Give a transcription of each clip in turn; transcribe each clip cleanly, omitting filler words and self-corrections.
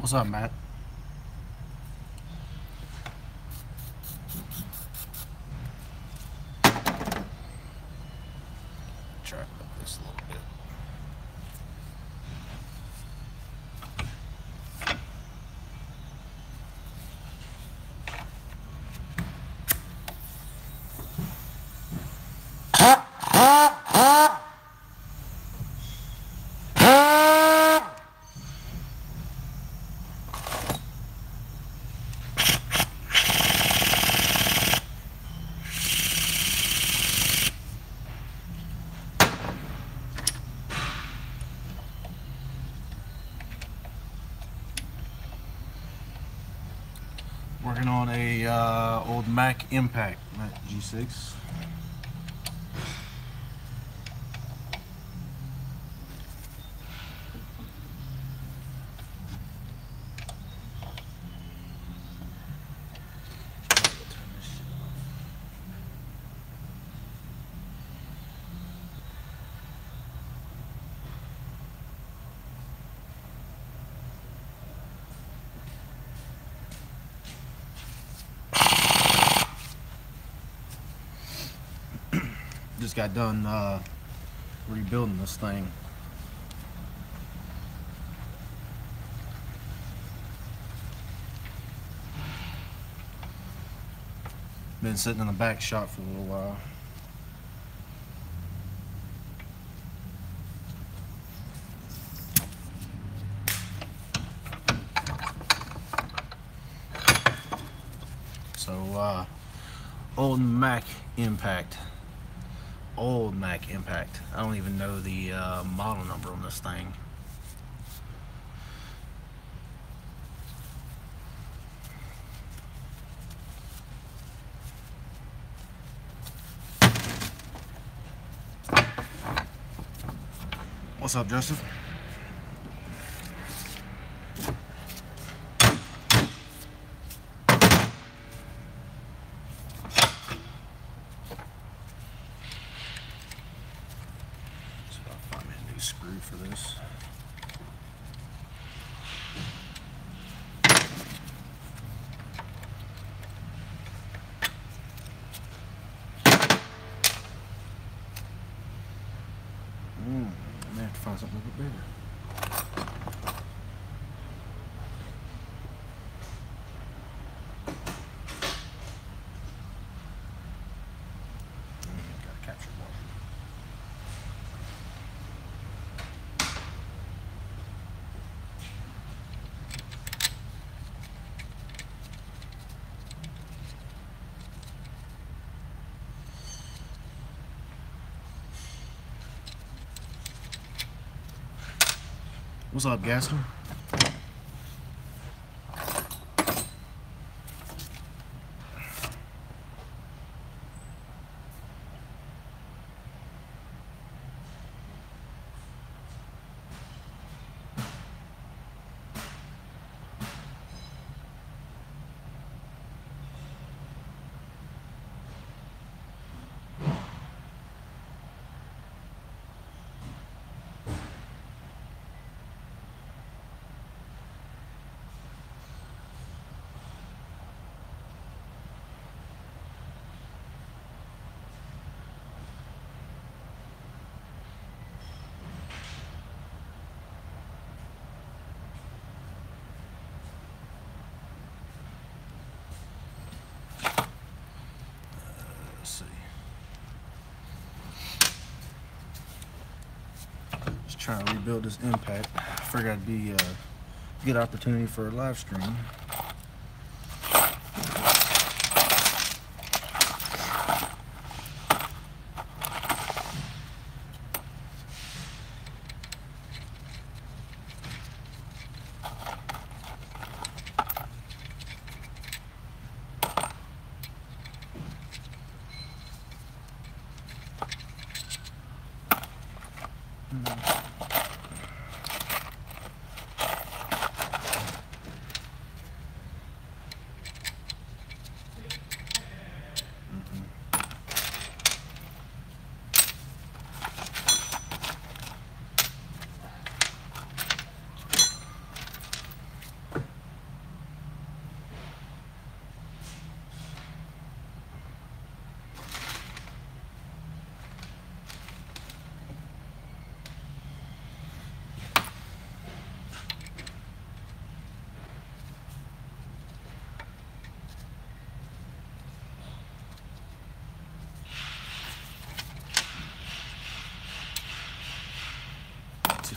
What's up, Matt? Try to up this a little bit. Working on a old Mac Impact, Mac G6. Just got done rebuilding this thing. Been sitting in the back shop for a little while. So old Mac Impact. Old Mac Impact. I don't even know the model number on this thing. What's up, Joseph? Screw for this. I may have to find something a little bit bigger. Gotta capture more. What's up, Gaston? Let's see. Just trying to rebuild this Impact. I figured it'd be a good opportunity for a live stream.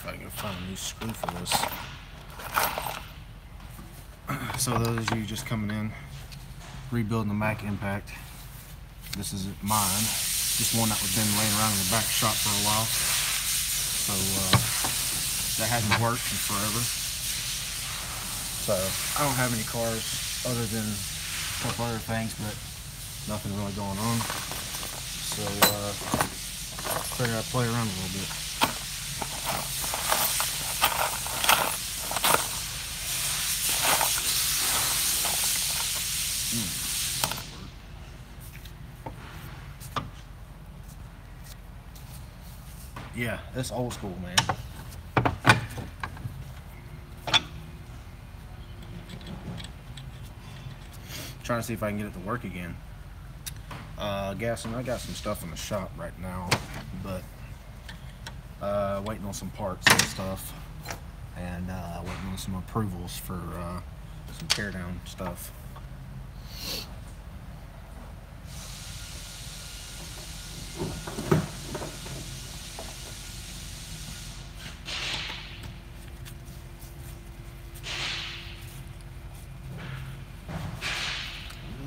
if I can find a new screw for this. So those of you just coming in, rebuilding the Mack Impact. This is mine. Just one that was been laying around in the back shop for a while. So that hasn't worked in forever. So I don't have any cars other than a couple other things, but nothing really going on. So figured I'd play around a little bit. Yeah, it's old school, man. Trying to see if I can get it to work again. Gassing, I got some stuff in the shop right now, but waiting on some parts and stuff, and waiting on some approvals for some teardown stuff.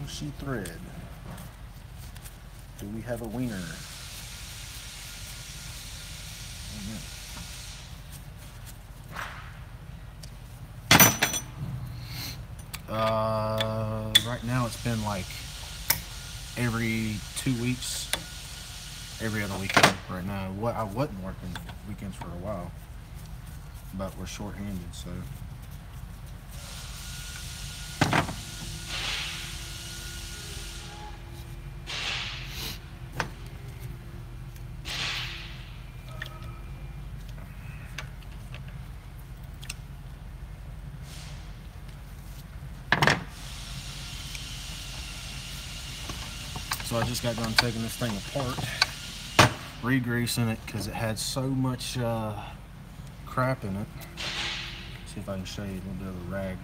She thread. Do we have a wiener? Right now it's been like every 2 weeks, every other weekend right now. I wasn't working weekends for a while, but we're short-handed, so. So I just got done taking this thing apart, re-greasing it because it had so much crap in it. See if I can show you a little bit of the rag.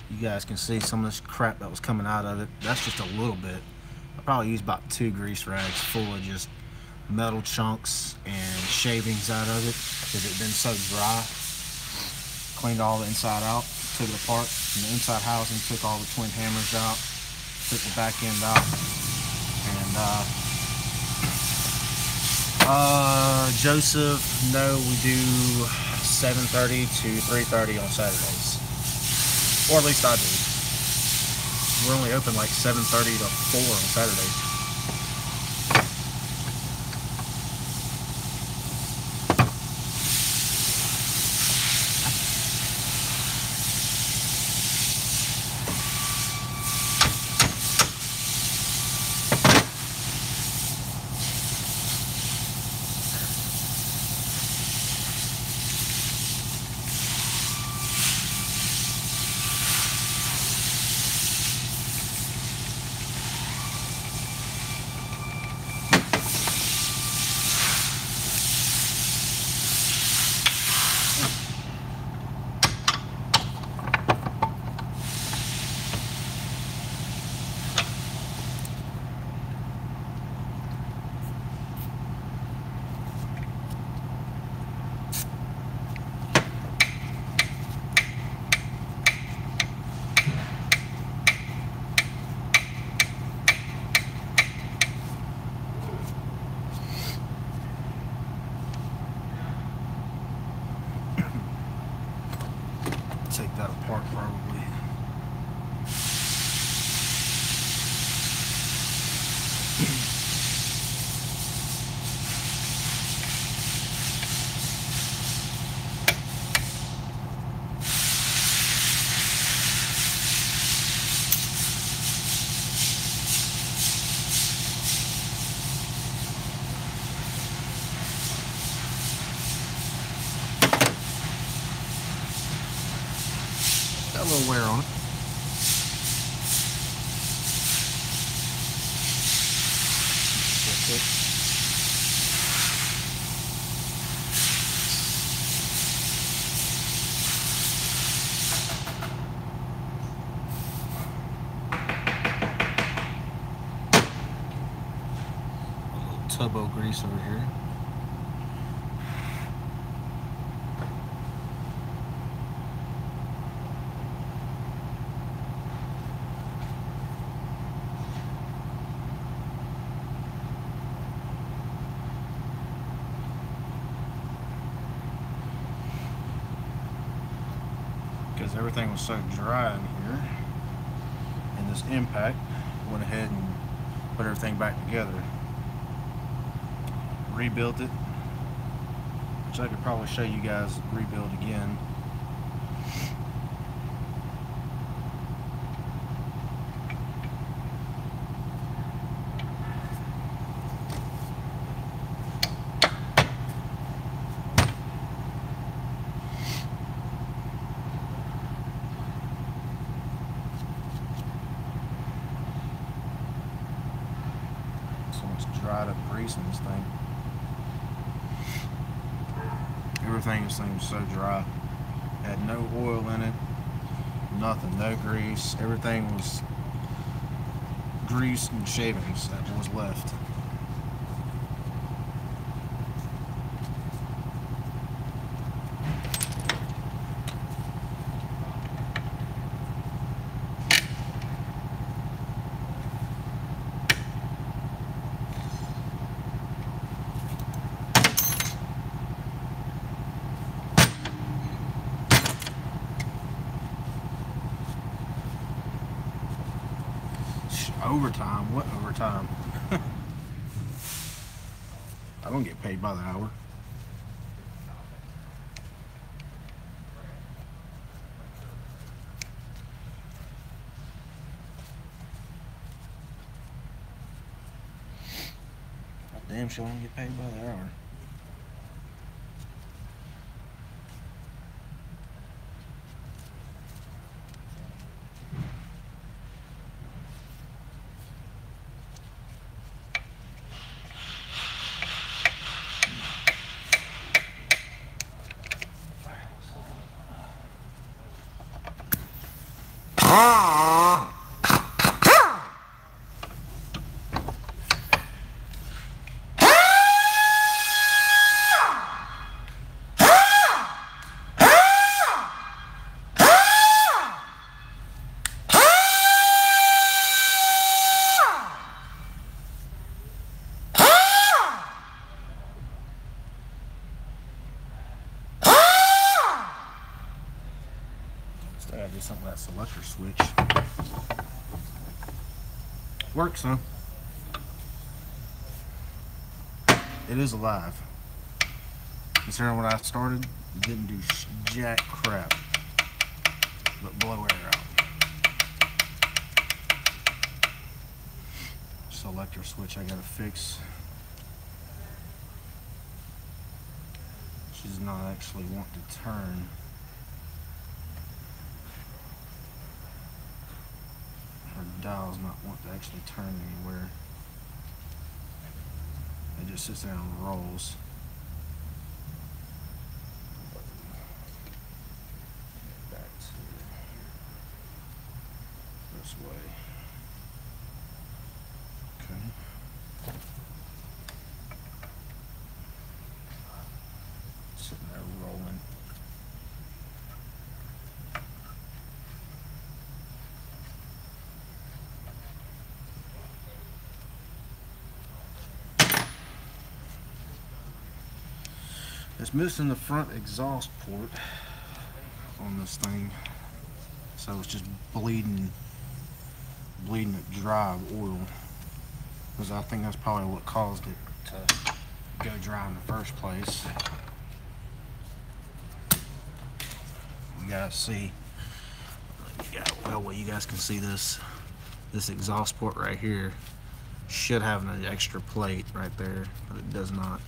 You guys can see some of this crap that was coming out of it. That's just a little bit. I probably used about 2 grease rags full of just metal chunks and shavings out of it because it had been so dry. Cleaned all the inside out, took it apart, and the inside housing, took all the twin hammers out. Took the back end out, and Joseph, no, we do 7:30 to 3:30 on Saturdays, or at least I do. We're only open like 7:30 to 4 on Saturdays. Take that apart probably. Got a little wear on it. That's it. A little turbo grease over here. because everything was so dry in here, and this impact went ahead and put everything back together. Rebuilt it, which I could probably show you guys rebuild again. So much dried up grease in this thing. Everything in this thing was so dry. Had no oil in it, nothing, no grease. Everything was grease and shavings that was left. Overtime? What overtime? I don't get paid by the hour. God damn, she don't get paid by the hour. I gotta do something with that selector switch. Works, huh? It is alive. Considering when I started, it didn't do jack crap but blow air out. Selector switch I gotta fix. She's not actually wanting to turn. Her dial's not wanting to actually turn anywhere. It just sits there and rolls. Back to this way. Okay. Sitting there rolling. It's missing the front exhaust port on this thing, so it's just bleeding it dry of oil, because I think that's probably what caused it to go dry in the first place. You guys see, well, you guys can see this exhaust port right here should have an extra plate right there, but it does not.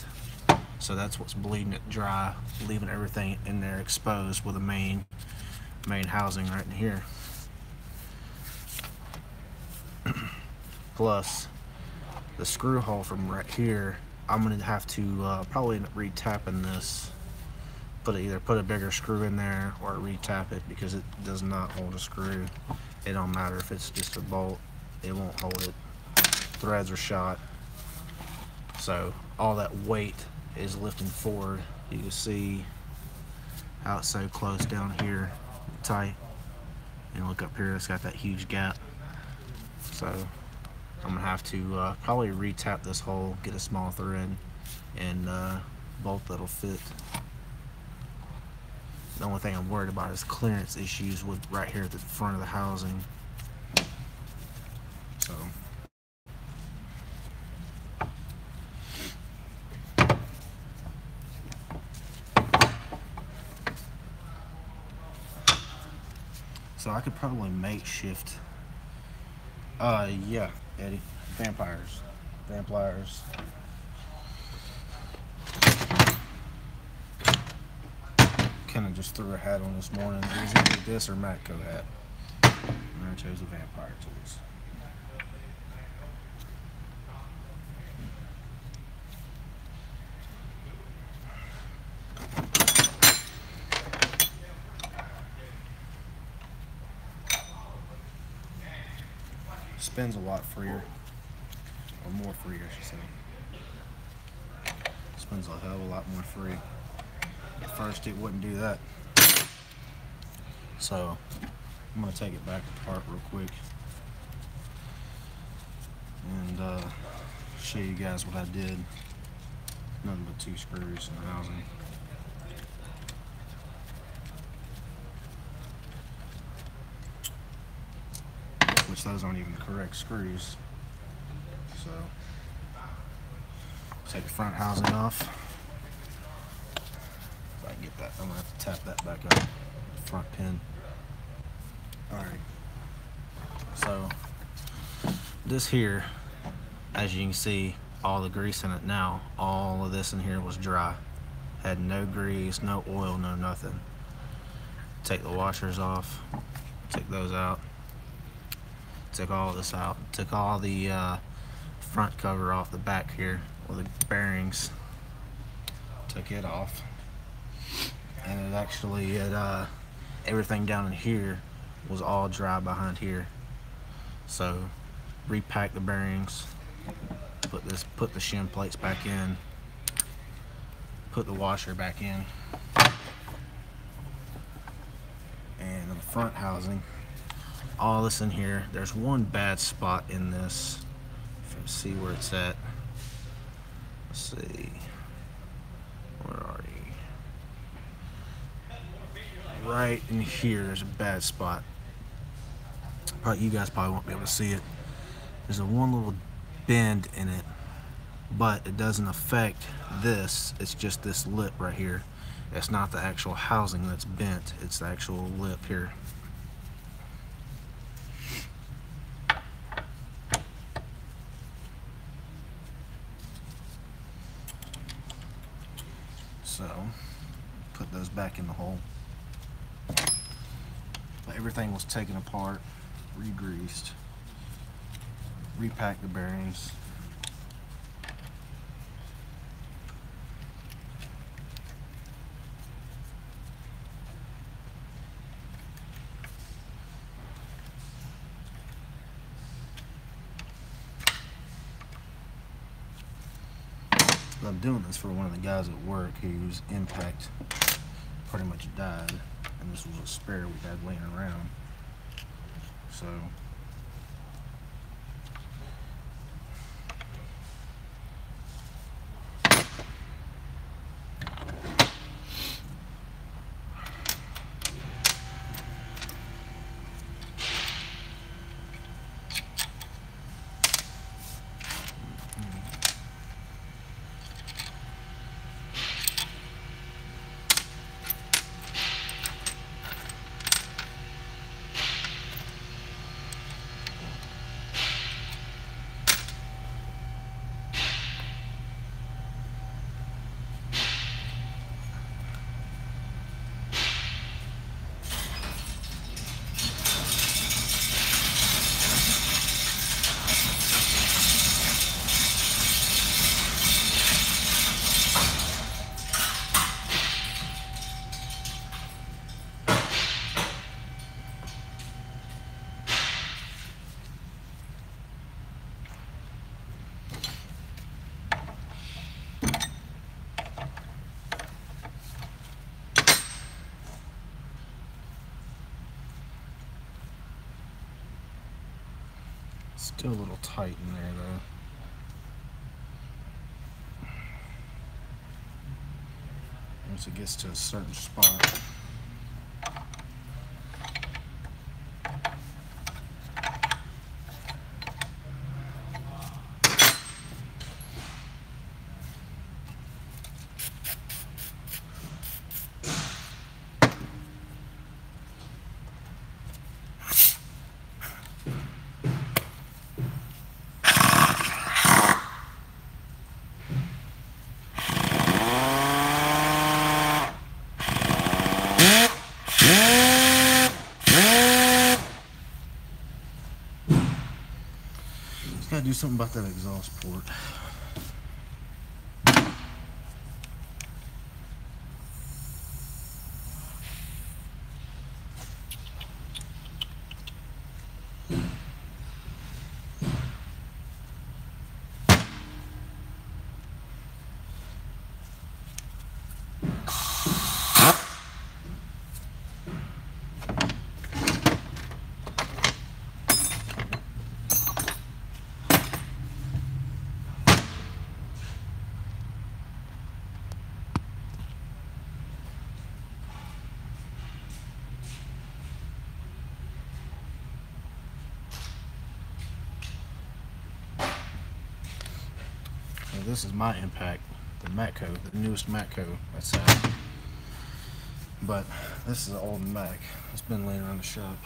So that's what's bleeding it dry, leaving everything in there exposed with a main housing right in here. Plus, the screw hole from right here, I'm gonna have to probably end up re-tapping this. Either put a bigger screw in there or re-tap it, because it does not hold a screw. It don't matter if it's just a bolt, it won't hold it. Threads are shot, so all that weight is lifting forward. You can see how it's so close down here, tight, and look up here, it's got that huge gap. So I'm gonna have to probably re-tap this hole, get a small thread and bolt that'll fit. The only thing I'm worried about is clearance issues with right here at the front of the housing. So I could probably makeshift. Yeah, Eddie. Vampires. Kind of just threw a hat on this morning. It was either this or Matco hat. And I chose the Vampire Tools. Spins a lot freer. Or more free, I should say. Spins a hell of a lot more free. At first it wouldn't do that. So I'm gonna take it back apart real quick and show you guys what I did. Nothing but 2 screws in the housing. Which those aren't even the correct screws. So take the front housing off. If I can get that, I'm gonna have to tap that back up. Front pin. Alright. So this here, as you can see, all the grease in it now, all of this in here was dry. Had no grease, no oil, no nothing. Take the washers off, take those out. Took all this out. Took all the front cover off the back here with the bearings. Took it off, and it actually everything down in here was all dry behind here. So repacked the bearings. Put the shim plates back in. Put the washer back in, and the front housing. All this in here. There's one bad spot in this. If you see where it's at. Let's see. Where are you? Right in here there's a bad spot. You guys probably won't be able to see it. There's a one little bend in it, but it doesn't affect this. It's just this lip right here. It's not the actual housing that's bent. It's the actual lip here. So, put those back in the hole. But everything was taken apart, re-greased, repacked the bearings. I'm doing this for one of the guys at work whose impact pretty much died, and this was a spare we had laying around. So still a little tight in there though. Once it gets to a certain spot. Gotta do something about that exhaust port. This is my impact, the Matco, the newest Matco that's out. But this is an old Mac. It's been laying around the shop.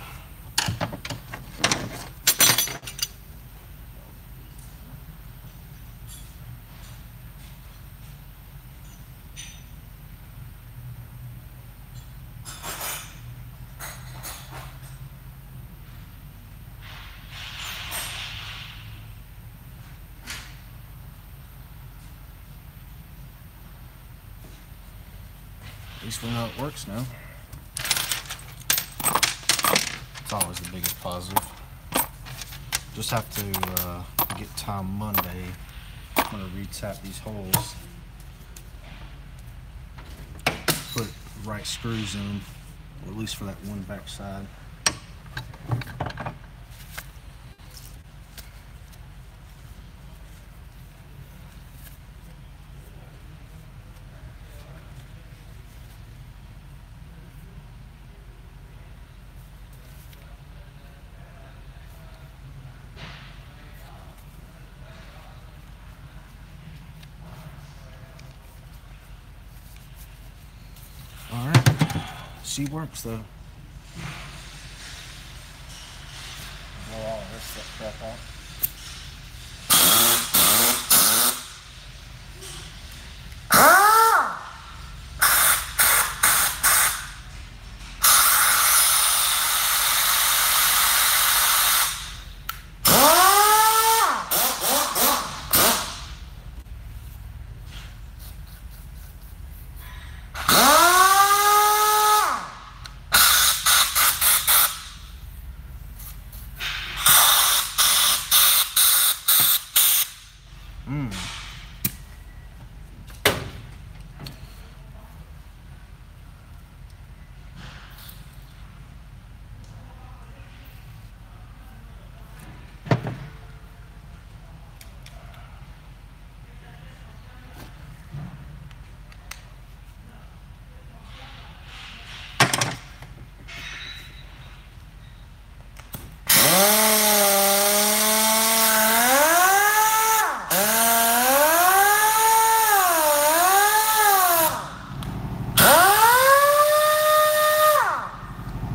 At least we know it works now. It's always the biggest positive. Just have to get time Monday. I'm gonna re-tap these holes, put right screws in them, or at least for that one back side. Alright, she works though. Blow all this crap out.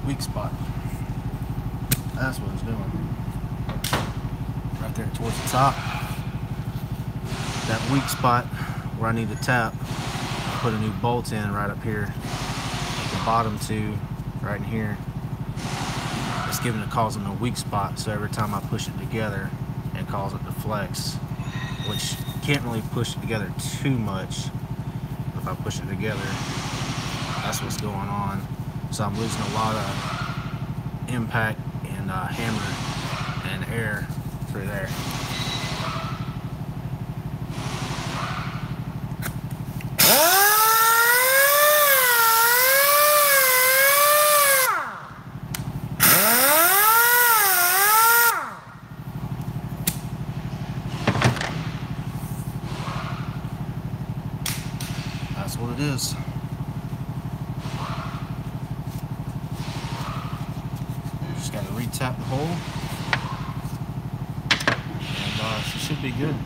Weak spot. That's what it's doing. Right there towards the top. That weak spot where I need to tap, put a new bolt in right up here. The bottom two, right in here. It's causing a weak spot, so every time I push it together, it causes it to flex, which can't really push it together too much. If I push it together, that's what's going on. So I'm losing a lot of impact and hammer and air through there. That's what it is. Just got to re-tap the hole, and she should be good.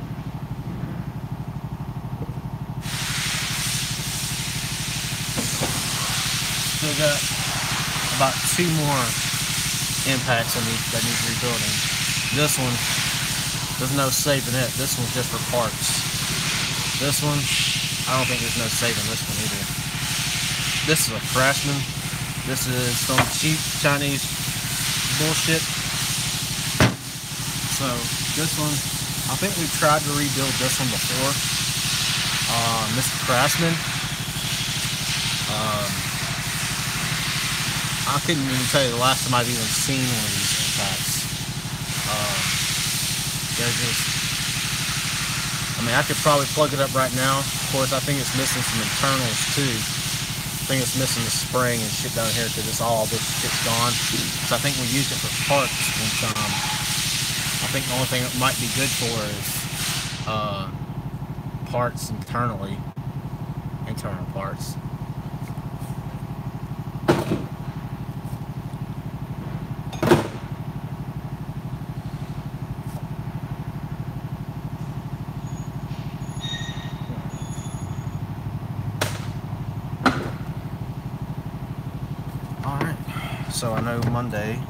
Still got about 2 more impacts that need rebuilding. This one, there's no saving it. This one's just for parts. This one, I don't think there's no saving this one either. This is a Craftsman. This is some cheap Chinese bullshit. So this one I think we tried to rebuild this one before. Mr. Craftsman. I couldn't even tell you the last time I've even seen one of these impacts. They're just, I mean, I could probably plug it up right now. Of course, I think it's missing some internals too. I think it's missing the spring and shit down here because this shit's gone. So I think we used it for parts one time. I think the only thing it might be good for is parts internally, internal parts. Alright, so I know Monday,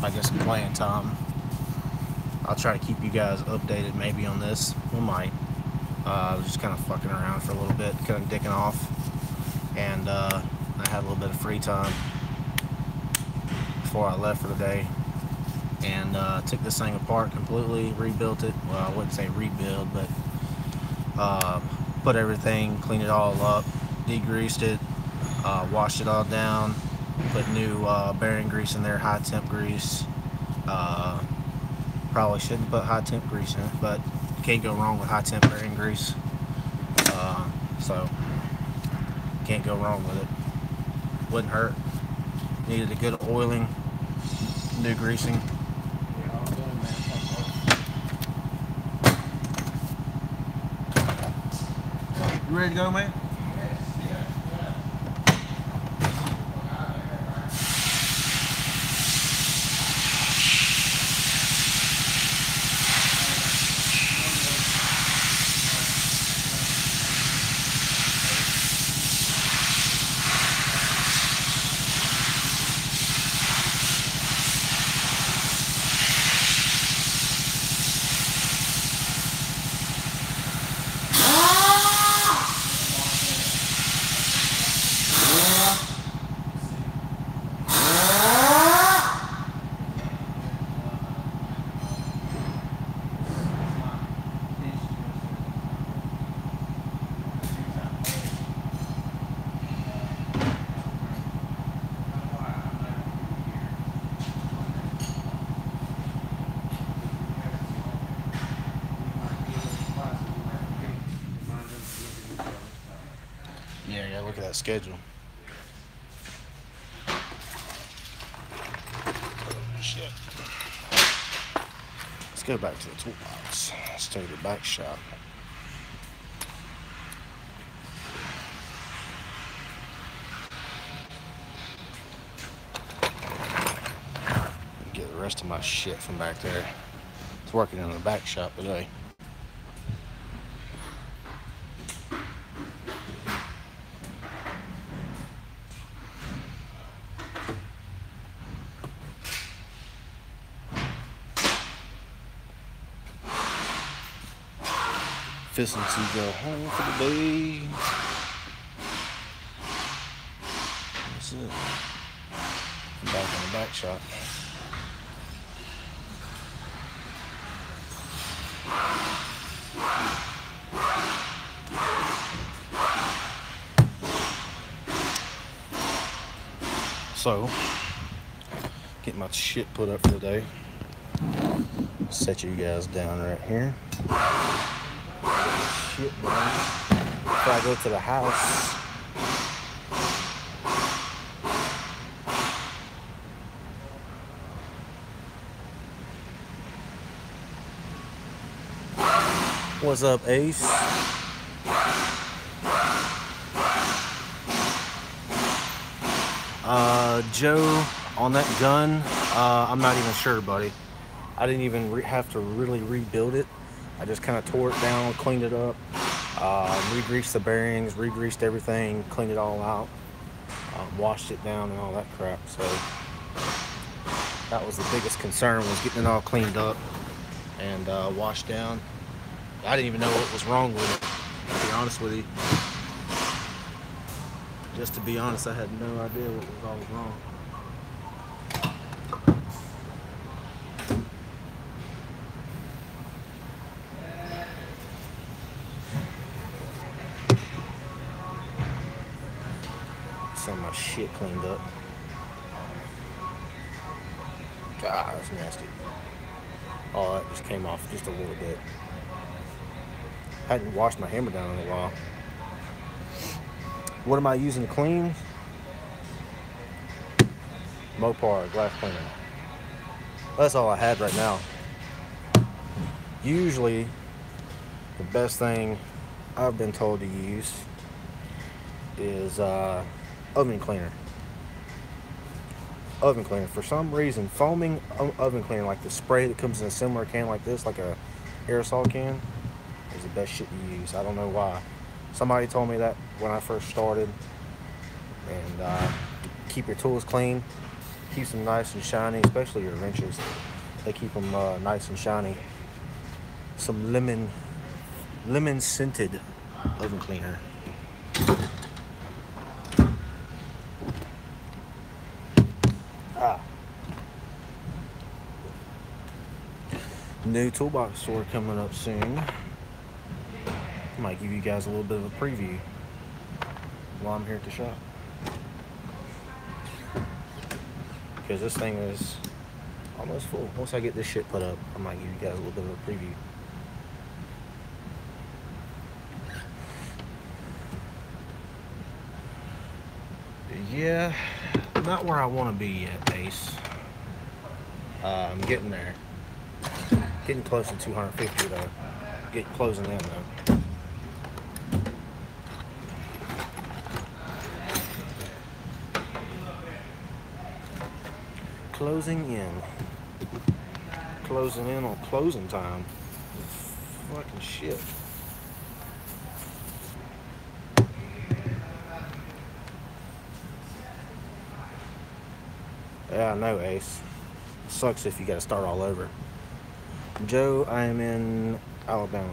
I guess playing time, I'll try to keep you guys updated maybe on this. We might. I was just kind of fucking around for a little bit, kind of dicking off, and I had a little bit of free time before I left for the day, and took this thing apart completely, rebuilt it. Well, I wouldn't say rebuild, but put everything, cleaned it all up, degreased it, washed it all down, put new bearing grease in there, high temp grease. Probably shouldn't put high temp grease in it, but can't go wrong with high temp bearing grease. So can't go wrong with it. Wouldn't hurt. Needed a good oiling, new greasing. You ready to go, man? Yeah, gotta look at that schedule. Shit. Let's go back to the toolbox. Let's take the back shop. Get the rest of my shit from back there. It's working in the back shop today. Fixing to go home for the day. That's it. I'm back in the back shop. So, get my shit put up for the day. Set you guys down right here. Shit, man. Before I go to the house. What's up, Ace? Joe, on that gun, I'm not even sure, buddy. I didn't even have to really rebuild it. I just kind of tore it down, cleaned it up, re-greased the bearings, re-greased everything, cleaned it all out, washed it down and all that crap. So that was the biggest concern, was getting it all cleaned up and washed down. I didn't even know what was wrong with it, to be honest with you. Just to be honest, I had no idea what was all wrong. shit cleaned up. God, that's nasty. Oh, that just came off just a little bit. Hadn't washed my hammer down in a while. What am I using to clean? Mopar glass cleaner. That's all I had right now. Usually, the best thing I've been told to use is oven cleaner. Oven cleaner. For some reason, foaming oven cleaner, like the spray that comes in a similar can like this, like a aerosol can, is the best shit to use. I don't know why. Somebody told me that when I first started. And keep your tools clean. Keeps them nice and shiny, especially your wrenches. They keep them nice and shiny. Some lemon scented oven cleaner. New toolbox store coming up soon. Might give you guys a little bit of a preview while I'm here at the shop. Because this thing is almost full. Once I get this shit put up, I might give you guys a little bit of a preview. Yeah, not where I want to be yet, Ace. I'm getting there. Getting close to 250 though. Getting closing in though. Closing in. Closing in on closing time. Fucking shit. Yeah, I know, Ace. Sucks if you gotta start all over. Joe, I am in Alabama.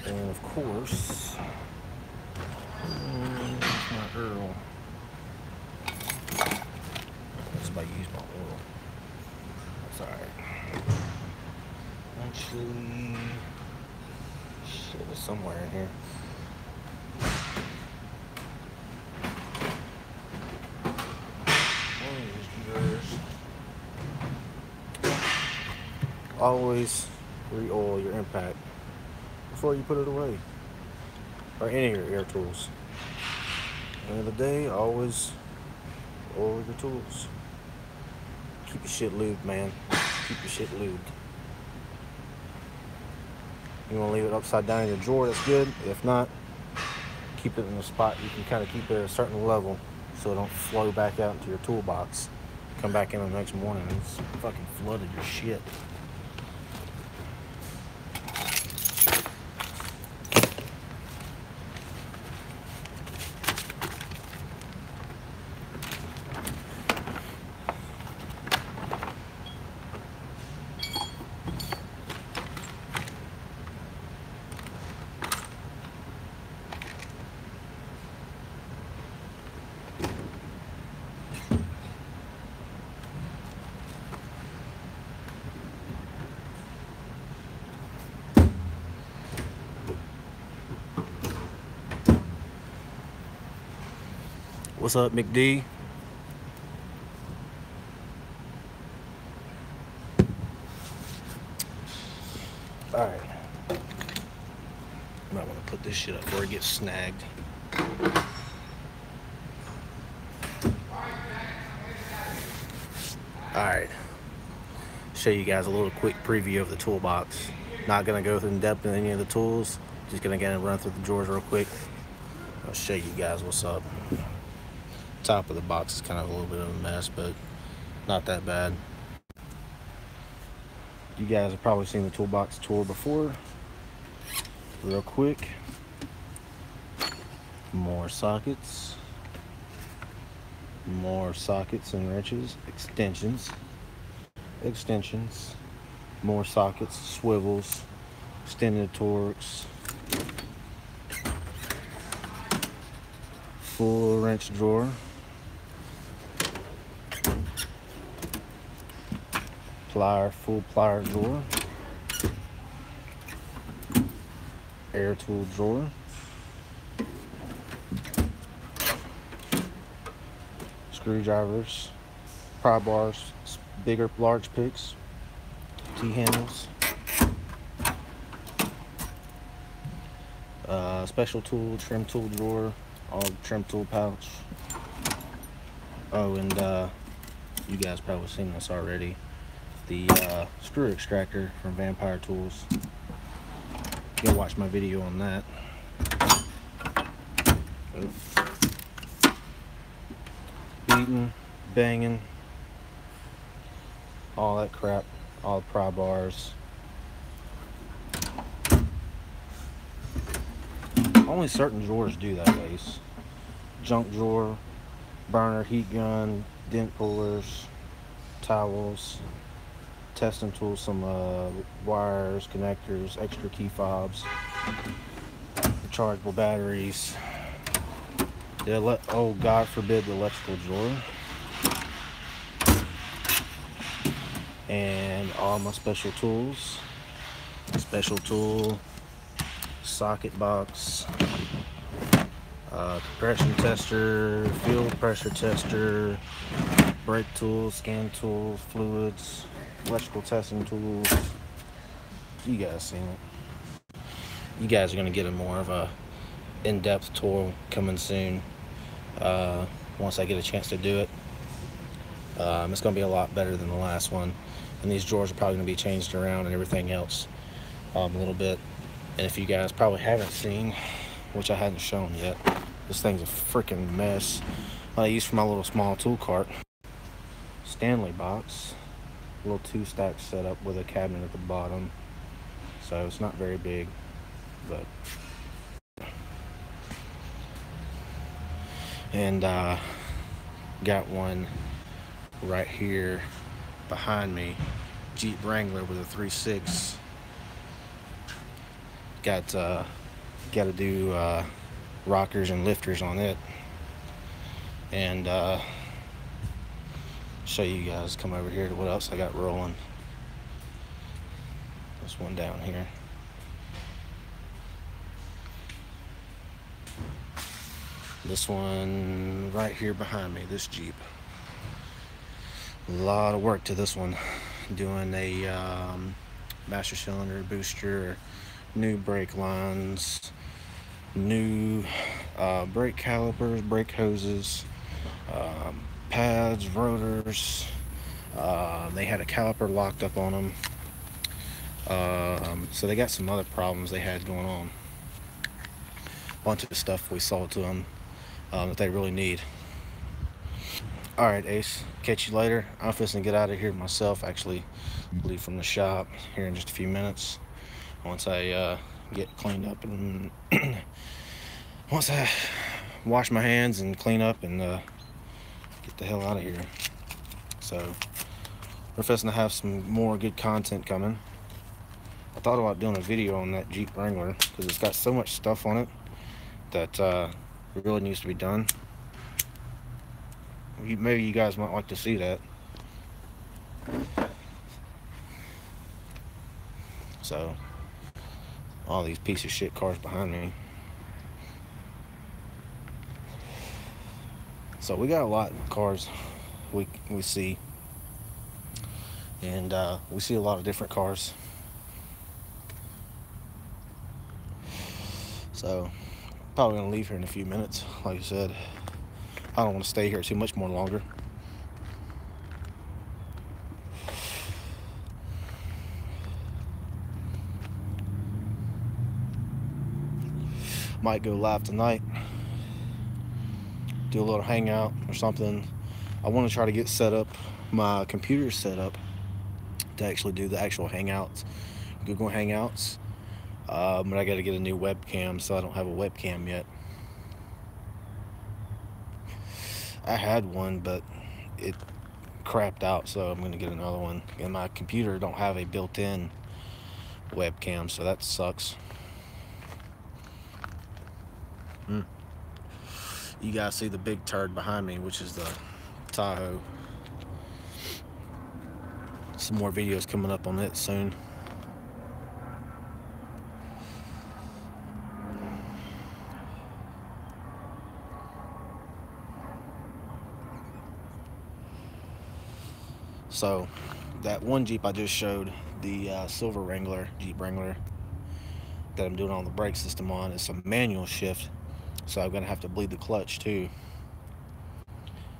And of course, my Earl. Let's about use my oil. That's alright. Actually, shit is somewhere in here. Always re-oil your impact before you put it away, or any of your air tools. At the end of the day, always oil your tools. Keep your shit lubed, man. Keep your shit lubed. You want to leave it upside down in your drawer, that's good. If not, keep it in a spot you can kind of keep it at a certain level so it don't flow back out into your toolbox. Come back in the next morning and it's fucking flooded your shit. What's up, McD? Alright. Might want to put this shit up before it gets snagged. Alright. Show you guys a little quick preview of the toolbox. Not going to go in depth in any of the tools. Just going to get and run through the drawers real quick. I'll show you guys what's up. Top of the box is kind of a little bit of a mess, but not that bad. You guys have probably seen the toolbox tour before. Real quick. More sockets. More sockets and wrenches. Extensions. More sockets, swivels, extended Torx, full wrench drawer, full plier drawer, air tool drawer, screwdrivers, pry bars, bigger, large picks, T-handles, special tool, trim tool drawer, all trim tool pouch. Oh, and you guys probably seen this already. The screw extractor from Vampire Tools. Go watch my video on that. Beating, banging, all that crap, all the pry bars. Only certain drawers do that, Ace. Junk drawer, burner, heat gun, dent pullers, towels, testing tools, some wires, connectors, extra key fobs, rechargeable batteries. Oh, God forbid, the electrical drawer. And all my special tools. Special tool, socket box, compression tester, fuel pressure tester, brake tools, scan tools, fluids, electrical testing tools. You guys seen it. You guys are going to get a more of a in-depth tour coming soon. Once I get a chance to do it. It's going to be a lot better than the last one. And these drawers are probably going to be changed around and everything else a little bit. And if you guys probably haven't seen, which I hadn't shown yet, this thing's a freaking mess. I use for my little small tool cart. Stanley box, a little 2-stack setup with a cabinet at the bottom. So it's not very big, but. And got one right here behind me, Jeep Wrangler with a 3.6. Got to do rockers and lifters on it, and show you guys. Come over here to what else I got rolling. This one down here. This one right here behind me, this Jeep. A lot of work to this one. Doing a master cylinder booster, new brake lines, new brake calipers, brake hoses, pads, rotors. They had a caliper locked up on them. So they got some other problems they had going on. Bunch of stuff we sold to them that they really need. Alright, Ace, catch you later. I'm fixing to get out of here myself, actually leave from the shop here in just a few minutes. Once I get cleaned up and once I wash my hands and clean up and get the hell out of here. So we're fixing to have some more good content coming. I thought about doing a video on that Jeep Wrangler because it's got so much stuff on it that it really needs to be done. Maybe you guys might like to see that. So, all these piece of shit cars behind me. So we got a lot of cars we see, and we see a lot of different cars. So probably gonna leave here in a few minutes. Like I said, I don't want to stay here too much more longer. Might go live tonight, do a little hangout or something. I want to try to get set up, my computer set up to actually do the actual hangouts, Google Hangouts. But I got to get a new webcam, so I don't have a webcam yet. I had one, but it crapped out, so I'm going to get another one. And my computer don't have a built-in webcam, so that sucks. you guys see the big turd behind me, which is the Tahoe. Some more videos coming up on it soon. So that one Jeep I just showed, the Silver Wrangler, Jeep Wrangler, that I'm doing all the brake system on, it's a manual shift, so I'm gonna have to bleed the clutch too,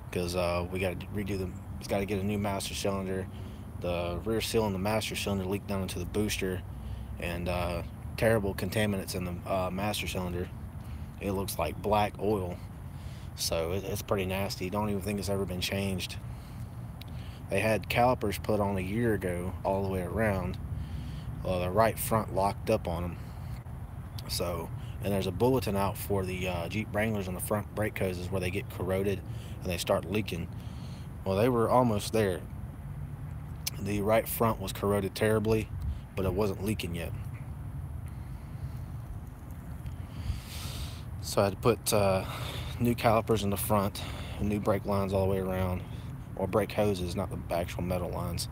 because we got to redo them. It's got to get a new master cylinder. The rear seal in the master cylinder leaked down into the booster, and terrible contaminants in the master cylinder. It looks like black oil, so it's pretty nasty. Don't even think it's ever been changed. They had calipers put on a year ago all the way around. The right front locked up on them. So, and there's a bulletin out for the Jeep Wranglers on the front brake hoses where they get corroded and they start leaking. Well, they were almost there. The right front was corroded terribly, but it wasn't leaking yet. So I had to put new calipers in the front and new brake lines all the way around. Or brake hoses, not the actual metal lines.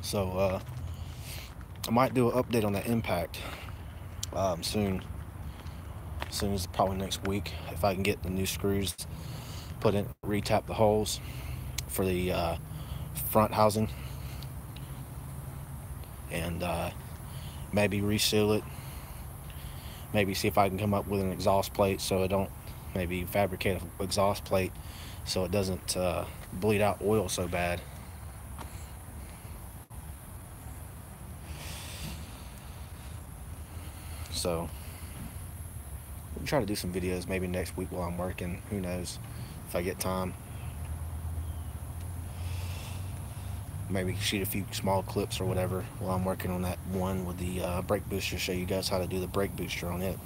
So I might do an update on that impact soon. As soon as probably next week, if I can get the new screws put in, retap the holes for the front housing, and maybe reseal it. Maybe see if I can come up with an exhaust plate, so I don't, maybe fabricate an exhaust plate so it doesn't bleed out oil so bad. So we'll try to do some videos maybe next week while I'm working. Who knows if I get time. Maybe shoot a few small clips or whatever while I'm working on that one with the brake booster. Show you guys how to do the brake booster on it.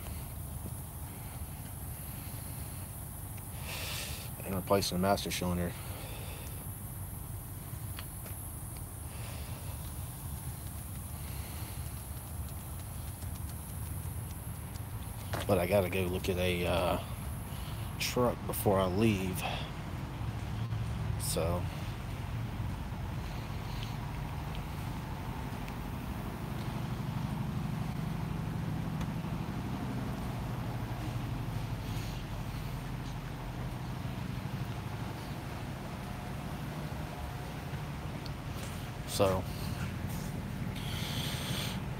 And replacing the master cylinder. But I gotta go look at a truck before I leave. So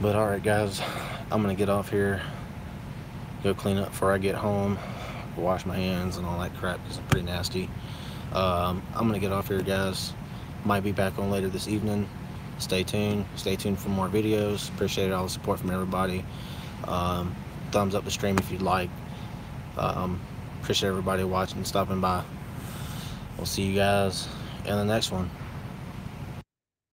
but alright guys, I'm gonna get off here, go clean up before I get home, wash my hands and all that crap because it's pretty nasty. I'm gonna get off here guys. Might be back on later this evening. Stay tuned for more videos. Appreciate all the support from everybody. Thumbs up the stream if you'd like. Appreciate everybody watching and stopping by. We'll see you guys in the next one.